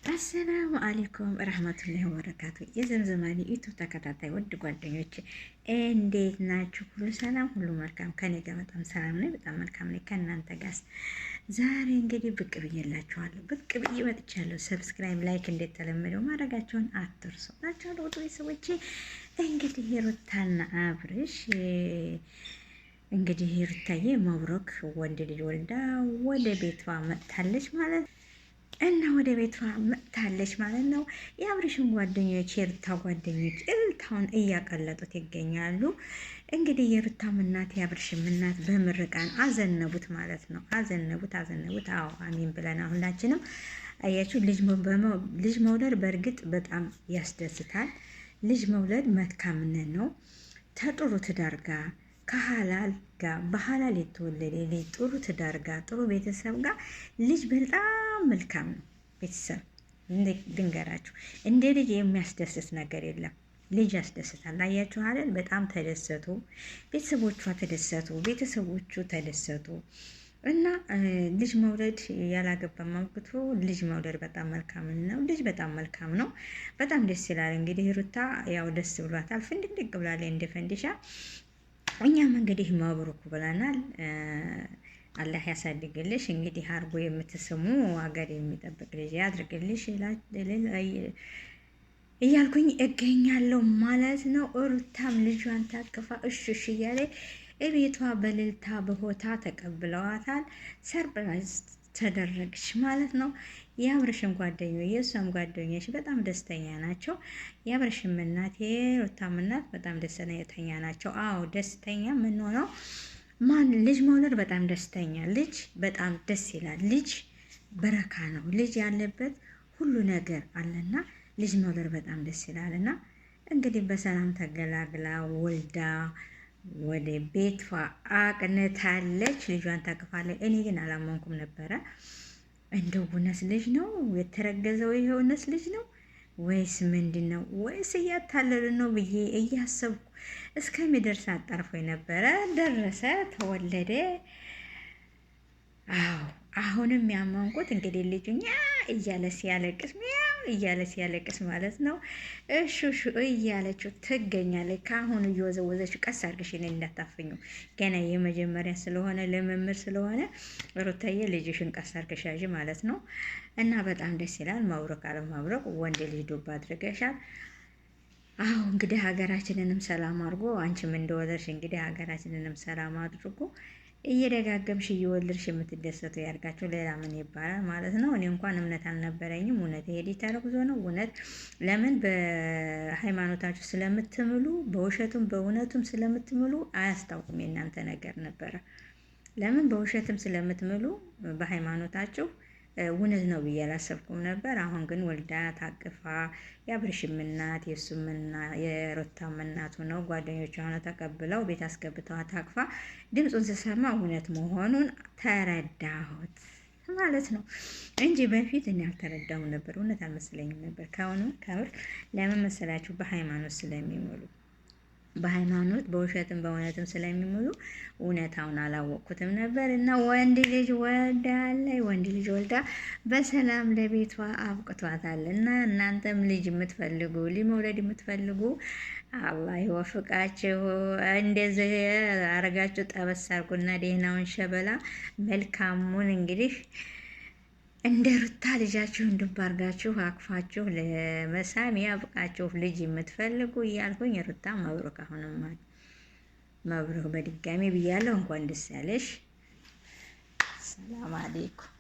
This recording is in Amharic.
አሰላሙ አለይኩም ረህመቱላሂ ወበረካቱ። የዘምዘማኒ ዩቱብ ተከታታይ ውድ ጓደኞች እንዴት ናችሁ? ሁሉ ሰላም፣ ሁሉ መልካም። ከኔ ጋር በጣም ሰላም ነኝ፣ በጣም መልካም ነኝ። ከእናንተ ጋርስ? ዛሬ እንግዲህ ብቅ ብዬላችኋለሁ፣ ብቅ ብዬ መጥቻለሁ። ሰብስክራይብ፣ ላይክ እንደተለመደው ማድረጋቸውን አትርሱ ናቸው። ውድ ቤተሰቦቼ እንግዲህ ሩታና አብርሽ እንግዲህ ሩታዬ መብሮክ ወንድ ልጅ ወልዳ ወደ ቤቷ መጥታለች ማለት እና ወደ ቤቷ መጥታለች ማለት ነው። የአብርሽም ጓደኞች የሩታ ጓደኞች እልልታውን እያቀለጡት ይገኛሉ። እንግዲህ የሩታም እናት የአብርሽም እናት በምርቃን አዘነቡት ማለት ነው። አዘነቡት። አዎ አሚን ብለን ሁላችንም አያችሁ። ልጅ መውለድ በእርግጥ በጣም ያስደስታል። ልጅ መውለድ መልካምነት ነው። ተጥሩ ትዳር ጋር ከሀላል ጋር በሀላል የተወለደ ልጅ ጥሩ ትዳር ጋር ጥሩ ቤተሰብ ጋር ልጅ በጣም መልካም ነው። ቤተሰብ ድንገራችሁ እንደ ልጅ የሚያስደስት ነገር የለም። ልጅ ያስደስታል። አያችሁ አይደል? በጣም ተደሰቱ፣ ቤተሰቦቿ ተደሰቱ፣ ቤተሰቦቹ ተደሰቱ። እና ልጅ መውለድ ያላገባ ማግብቶ ልጅ መውለድ በጣም መልካም ነው። ልጅ በጣም መልካም ነው። በጣም ደስ ይላል። እንግዲህ ሩታ ያው ደስ ብሏታል። ፍንድቅድቅ ብላለች እንደ ፈንዲሻ። እኛም እንግዲህ መብሩክ ብለናል። አላህ ያሳድግልሽ። እንግዲህ አርጎ የምትስሙ ሀገር የሚጠብቅ ልጅ ያድርግልሽ እያልኩኝ እገኛለሁ ማለት ነው። ሩታም ልጇን ታቅፋ እሽሽ እያለ እቤቷ በልልታ በሆታ ተቀብለዋታል። ሰርፕራይዝ ተደረገች ማለት ነው። የአብርሽም ጓደኞች የእሷም ጓደኞች በጣም ደስተኛ ናቸው። የአብርሽም እናት የሩታም እናት በጣም ደስተኛ ናቸው። አዎ ደስተኛ የምንሆነው ልጅ መውለድ በጣም ደስተኛ፣ ልጅ በጣም ደስ ይላል። ልጅ በረካ ነው። ልጅ ያለበት ሁሉ ነገር አለና ልጅ መውለድ በጣም ደስ ይላል። እና እንግዲህ በሰላም ተገላግላ ወልዳ ወደ ቤቷ አቅንታለች። ልጇን ታቅፋለች። እኔ ግን አላመንኩም ነበረ። እንደው እውነት ልጅ ነው የተረገዘው? ይሄ እውነት ልጅ ነው ወይስ ምንድን ነው? ወይስ እያታለሉ ነው ብዬ እያሰብኩ እስከሚደርስ አጣርፎኝ ነበረ። ደረሰ፣ ተወለደ። አዎ አሁንም ያመንኩት እንግዲህ ልጁ እያለ ሲያለቅስ እያለ ሲያለቅስ ማለት ነው። እሹ እያለችው ትገኛለች። ከአሁኑ እየወዘወዘችው ቀስ አድርገሽ እኔን እንዳታፈኙ፣ ገና የመጀመሪያ ስለሆነ ልምምር ስለሆነ ሩታዬ ልጅሽን ቀስ አድርገሽ ያዥ ማለት ነው። እና በጣም ደስ ይላል። መብሩክ አለ መብሩክ። ወንድ ልጅ ዱባ አድርገሻል። አዎ እንግዲህ ሀገራችንንም ሰላም አድርጎ አንቺም እንደወለድሽ እንግዲህ ሀገራችንንም ሰላም አድርጎ እየደጋገምሽ እየወለድሽ የምትደሰቱ ያድርጋችሁ። ሌላ ምን ይባላል ማለት ነው። እኔ እንኳን እምነት አልነበረኝም። እውነት ሄዲ ተረግዞ ነው እውነት። ለምን በሃይማኖታችሁ ስለምትምሉ በውሸቱም በእውነቱም ስለምትምሉ አያስታውቅም የእናንተ ነገር ነበረ። ለምን በውሸትም ስለምትምሉ በሃይማኖታችሁ እውነት ነው ብዬ አላሰብኩም ነበር። አሁን ግን ወልዳ ታቅፋ የአብርሽም እናት የእሱም የሩታም እናት ሆነው ጓደኞቿ ሆነው ተቀብለው ቤት አስገብተዋ ታቅፋ ድምፁን ስሰማ እውነት መሆኑን ተረዳሁት ማለት ነው እንጂ በፊት እኔ አልተረዳሁም ነበር። እውነት አልመሰለኝም ነበር። ከአሁኑ ከምር ለምን መሰላችሁ? በሃይማኖት ስለሚምሉ በሃይማኖት በውሸትም በእውነትም ስለሚምሉ እውነታውን አላወቅኩትም ነበር። እና ወንድ ልጅ ወልዳ በሰላም ለቤቷ አብቅቷታል። እና እናንተም ልጅ የምትፈልጉ ልጅ መውለድ የምትፈልጉ አላህ ይወፍቃችሁ። እንደዚህ አረጋችሁ ጠበስ አድርጉና ደህናውን ሸበላ መልካሙን እንግዲህ እንደ ሩታ ልጃችሁን ዱብ አድርጋችሁ አቅፋችሁ ለመሳም ያብቃችሁ። ልጅ የምትፈልጉ እያልኩኝ ሩታ መብሩክ። አሁንም መብሩክ በድጋሚ ብያለሁ። እንኳን ደስ ያለሽ። ሰላም አለይኩም።